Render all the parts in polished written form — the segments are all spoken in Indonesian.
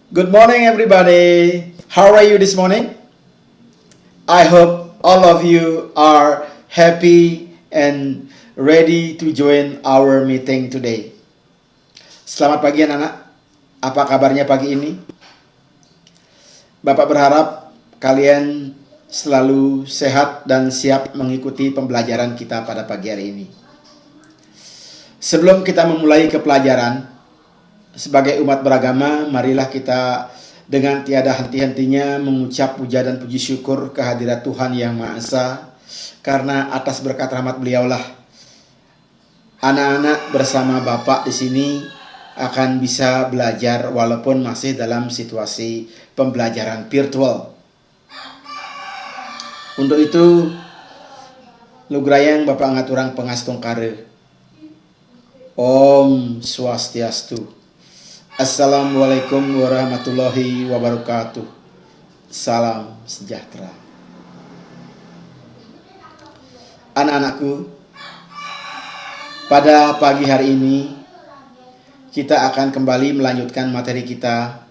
Good morning, everybody. How are you this morning? I hope all of you are happy and ready to join our meeting today. Selamat pagi, anak-anak. Apa kabarnya pagi ini? Bapak berharap kalian selalu sehat dan siap mengikuti pembelajaran kita pada pagi hari ini. Sebelum kita memulai ke pelajaran, sebagai umat beragama, marilah kita dengan tiada henti-hentinya mengucap puja dan puji syukur kehadirat Tuhan Yang Maha Esa, karena atas berkat rahmat Beliaulah anak-anak bersama Bapak di sini akan bisa belajar walaupun masih dalam situasi pembelajaran virtual. Untuk itu, lugrayang Bapak ngaturang pengastung kare. Om Swastiastu. Assalamualaikum warahmatullahi wabarakatuh. Salam sejahtera. Anak-anakku, pada pagi hari ini kita akan kembali melanjutkan materi kita,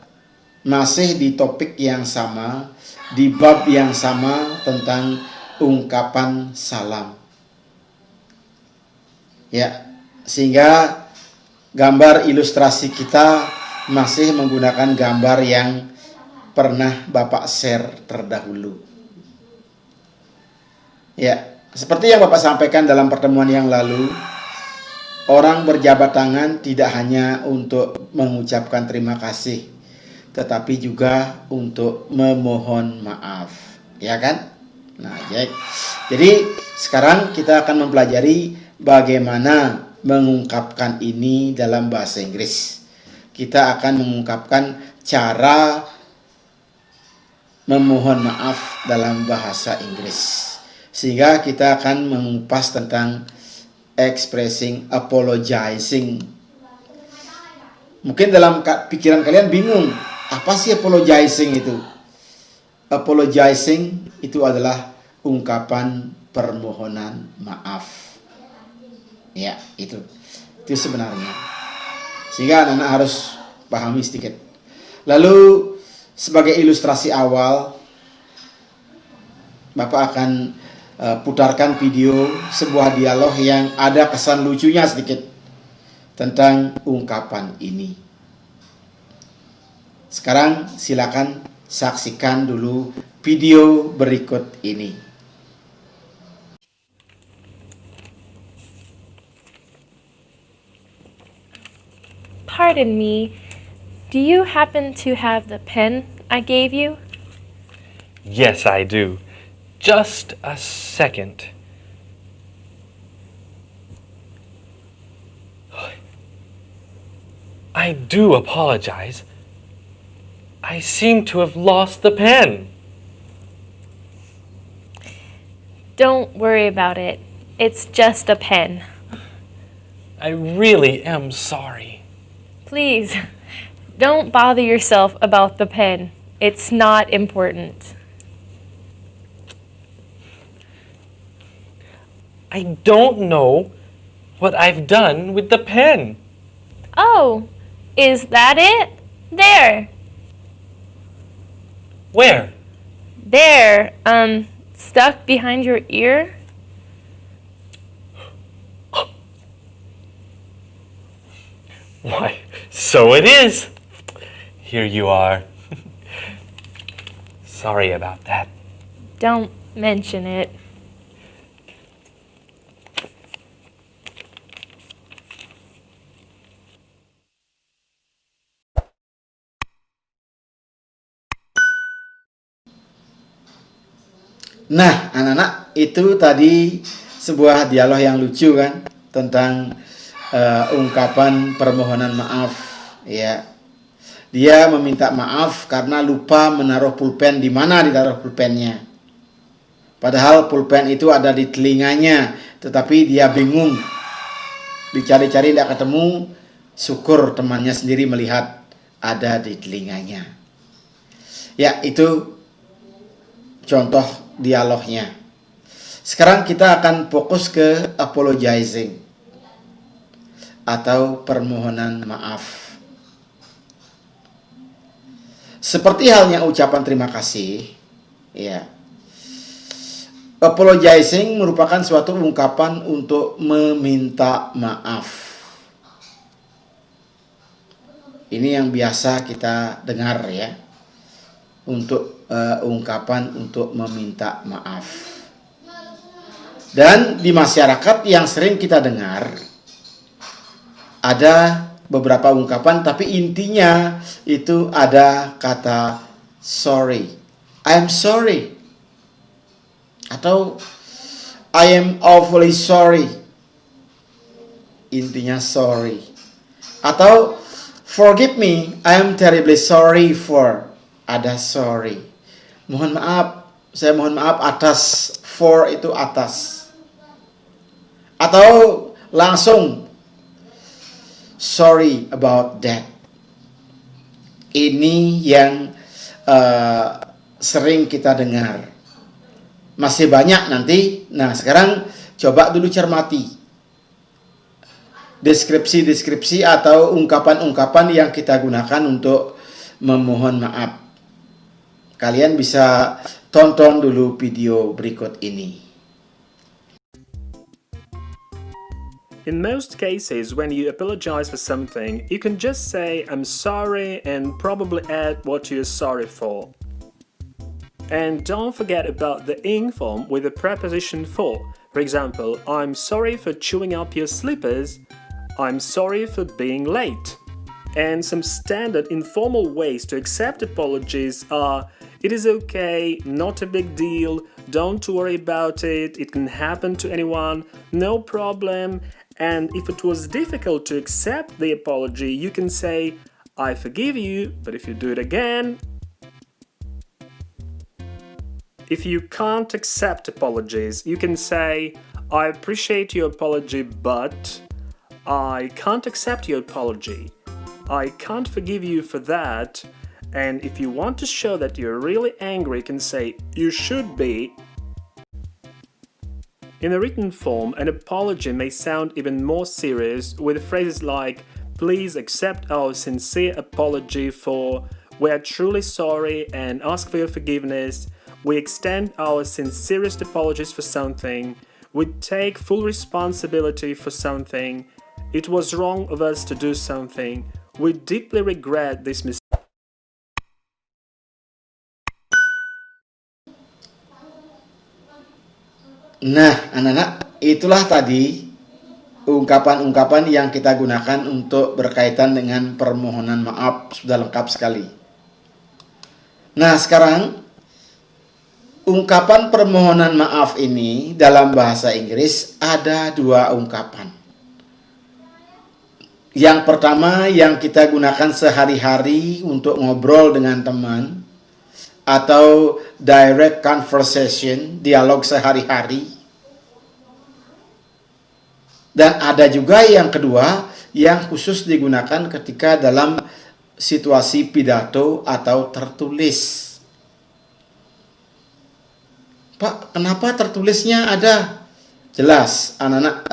masih di topik yang sama, di bab yang sama tentang ungkapan salam. Ya, sehingga gambar ilustrasi kita masih menggunakan gambar yang pernah Bapak share terdahulu. Ya, seperti yang Bapak sampaikan dalam pertemuan yang lalu, orang berjabat tangan tidak hanya untuk mengucapkan terima kasih, tetapi juga untuk memohon maaf, ya kan? Nah, jadi sekarang kita akan mempelajari bagaimana mengungkapkan ini dalam bahasa Inggris. Kita akan mengungkapkan cara memohon maaf dalam bahasa Inggris. Sehingga kita akan mengupas tentang expressing apologizing. Mungkin dalam pikiran kalian bingung, apa sih apologizing itu? Apologizing itu adalah ungkapan permohonan maaf. Ya, itu sebenarnya. Sehingga anak-anak harus pahami sedikit. Lalu sebagai ilustrasi awal, Bapak akan putarkan video sebuah dialog yang ada kesan lucunya sedikit tentang ungkapan ini. Sekarang silakan saksikan dulu video berikut ini. Pardon me, do you happen to have the pen I gave you? Yes, I do. Just a second. I do apologize. I seem to have lost the pen. Don't worry about it. It's just a pen. I really am sorry. Please, don't bother yourself about the pen. It's not important. I don't know what I've done with the pen. Oh, is that it? There. Where? There, stuck behind your ear? Why, so it is. Here you are. Sorry about that. Don't mention it. Nah, anak-anak, itu tadi sebuah dialog yang lucu kan tentang ungkapan permohonan maaf, ya. Dia meminta maaf karena lupa menaruh pulpen di mana ditaruh pulpennya. Padahal pulpen itu ada di telinganya, tetapi dia bingung. Dicari-cari tidak ketemu, syukur temannya sendiri melihat ada di telinganya. Ya, itu contoh dialognya. Sekarang kita akan fokus ke apologizing atau permohonan maaf. Seperti halnya ucapan terima kasih, ya. Apologizing merupakan suatu ungkapan untuk meminta maaf. Ini yang biasa kita dengar ya, untuk ungkapan untuk meminta maaf. Dan di masyarakat yang sering kita dengar, ada beberapa ungkapan, tapi intinya itu ada kata sorry. I'm sorry. Atau I am awfully sorry. Intinya sorry. Atau forgive me, I am terribly sorry for. Ada sorry. Mohon maaf, saya mohon maaf atas. For itu atas. Atau langsung sorry about that. Ini yang sering kita dengar. Masih banyak nanti. Nah, sekarang coba dulu cermati deskripsi-deskripsi atau ungkapan-ungkapan yang kita gunakan untuk memohon maaf. Kalian bisa tonton dulu video berikut ini. In most cases, when you apologize for something, you can just say, I'm sorry, and probably add what you're sorry for. And don't forget about the ing form with the preposition for. For example, I'm sorry for chewing up your slippers. I'm sorry for being late. And some standard informal ways to accept apologies are, it is okay, not a big deal, don't worry about it, it can happen to anyone, no problem. And if it was difficult to accept the apology, you can say, I forgive you, but if you do it again. If you can't accept apologies, you can say, I appreciate your apology, but I can't accept your apology. I can't forgive you for that. And if you want to show that you're really angry, you can say, you should be. In a written form, an apology may sound even more serious with phrases like, please accept our sincere apology for, we are truly sorry and ask for your forgiveness. We extend our sincerest apologies for something. We take full responsibility for something. It was wrong of us to do something. We deeply regret this mistake. Nah, anak-anak, itulah tadi ungkapan-ungkapan yang kita gunakan untuk berkaitan dengan permohonan maaf. Sudah lengkap sekali. Nah, sekarang ungkapan permohonan maaf ini dalam bahasa Inggris ada dua ungkapan. Yang pertama yang kita gunakan sehari-hari untuk ngobrol dengan teman atau direct conversation, dialog sehari-hari. Dan ada juga yang kedua yang khusus digunakan ketika dalam situasi pidato atau tertulis. Pak, kenapa tertulisnya ada? Jelas, anak-anak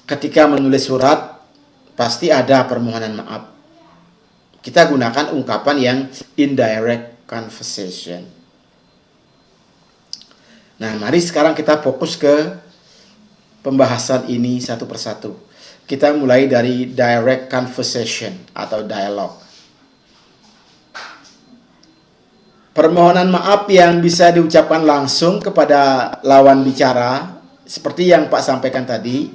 ketika menulis surat pasti ada permohonan maaf. Kita gunakan ungkapan yang indirect conversation. Nah, mari sekarang kita fokus ke pembahasan ini satu persatu. Kita mulai dari direct conversation atau dialog. Permohonan maaf yang bisa diucapkan langsung kepada lawan bicara, seperti yang Pak sampaikan tadi,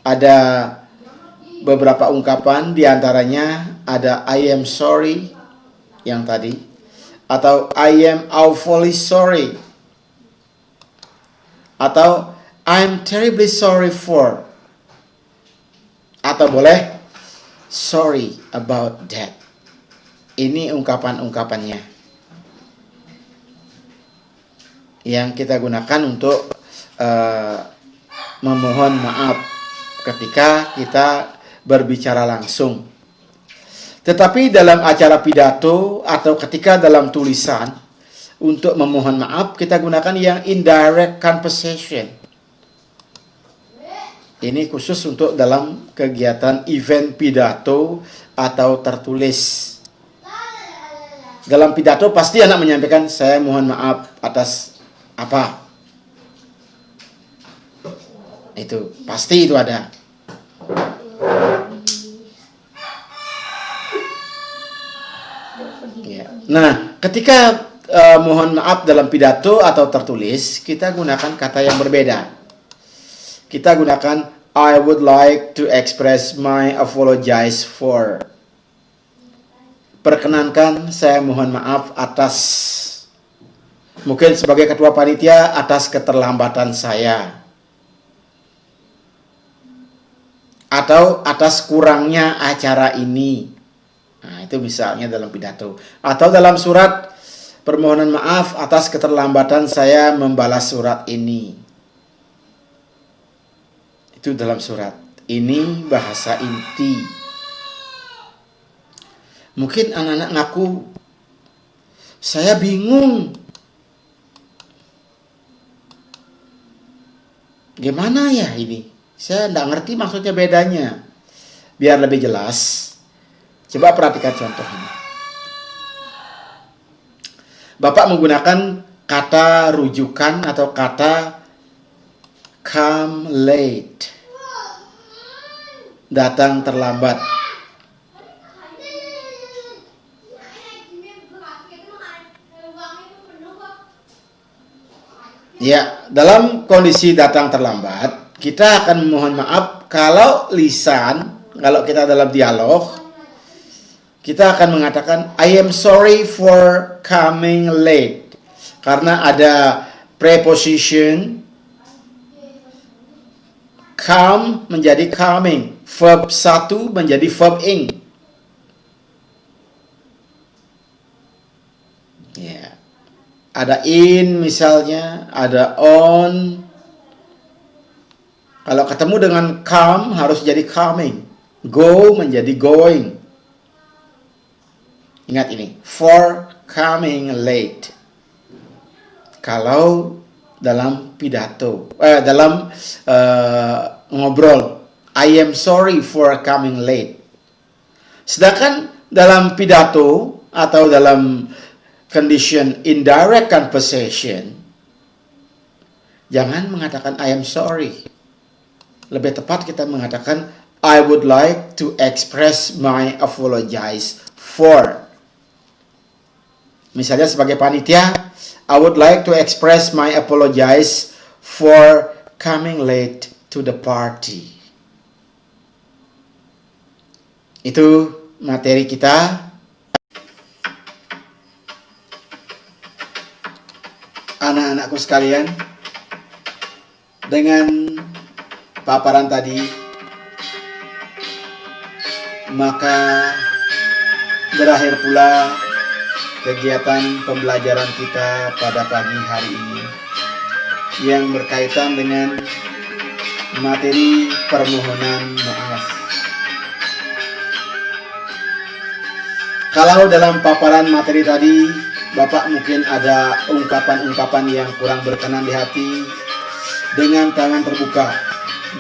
ada beberapa ungkapan, diantaranya ada I am sorry, yang tadi, atau I am awfully sorry, atau I'm terribly sorry for, atau boleh sorry about that. Ini ungkapan-ungkapannya yang kita gunakan untuk memohon maaf ketika kita berbicara langsung. Tetapi dalam acara pidato atau ketika dalam tulisan, untuk memohon maaf kita gunakan yang indirect conversation. Ini khusus untuk dalam kegiatan event pidato atau tertulis. Dalam pidato pasti anak menyampaikan, saya mohon maaf atas apa. Itu pasti itu ada. Ya. Nah, ketika mohon maaf dalam pidato atau tertulis, kita gunakan kata yang berbeda. Kita gunakan I would like to express my apologize for. Perkenankan saya mohon maaf atas, mungkin sebagai ketua panitia, atas keterlambatan saya, atau atas kurangnya acara ini. Nah, itu misalnya dalam pidato. Atau dalam surat, permohonan maaf atas keterlambatan saya membalas surat ini. Itu dalam surat. Ini bahasa inti. Mungkin anak-anak ngaku, saya bingung. Gimana ya ini? Saya tidak ngerti maksudnya bedanya. Biar lebih jelas, coba perhatikan contoh ini. Bapak menggunakan kata rujukan atau kata come late. Datang terlambat. Ya, dalam kondisi datang terlambat, kita akan memohon maaf kalau lisan, kalau kita dalam dialog, kita akan mengatakan I am sorry for coming late. Karena ada preposition come menjadi coming, verb 1 menjadi verb ing. Ya. Ada in misalnya, ada on. Kalau ketemu dengan come harus jadi coming. Go menjadi going. Ingat ini, for coming late. Kalau dalam pidato, dalam ngobrol, I am sorry for coming late. Sedangkan dalam pidato atau dalam condition indirect conversation, jangan mengatakan I am sorry. Lebih tepat kita mengatakan I would like to express my apologize for. Misalnya sebagai panitia, I would like to express my apologize for coming late to the party. Itu materi kita. Anak-anakku sekalian, dengan paparan tadi, maka berakhir pula kegiatan pembelajaran kita pada pagi hari ini yang berkaitan dengan materi permohonan maaf. Kalau dalam paparan materi tadi Bapak mungkin ada ungkapan-ungkapan yang kurang berkenan di hati, dengan tangan terbuka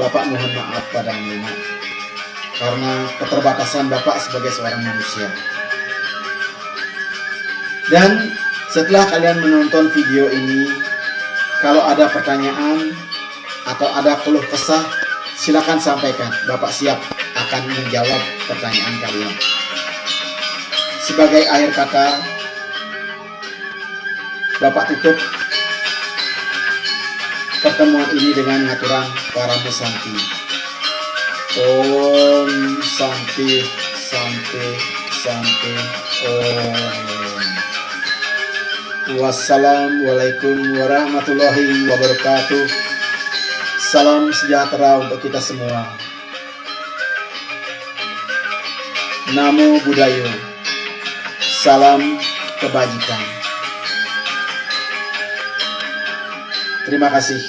Bapak mohon maaf pada Nina karena keterbatasan Bapak sebagai seorang manusia. Dan setelah kalian menonton video ini, kalau ada pertanyaan atau ada keluh kesah, silakan sampaikan. Bapak siap akan menjawab pertanyaan kalian. Sebagai akhir kata, Bapak tutup pertemuan ini dengan ngaturan Paramu Santi. Om Santi Santi Santi Om. Wassalamualaikum warahmatullahi wabarakatuh. Salam sejahtera untuk kita semua. Namo Buddhaya. Salam kebajikan. Terima kasih.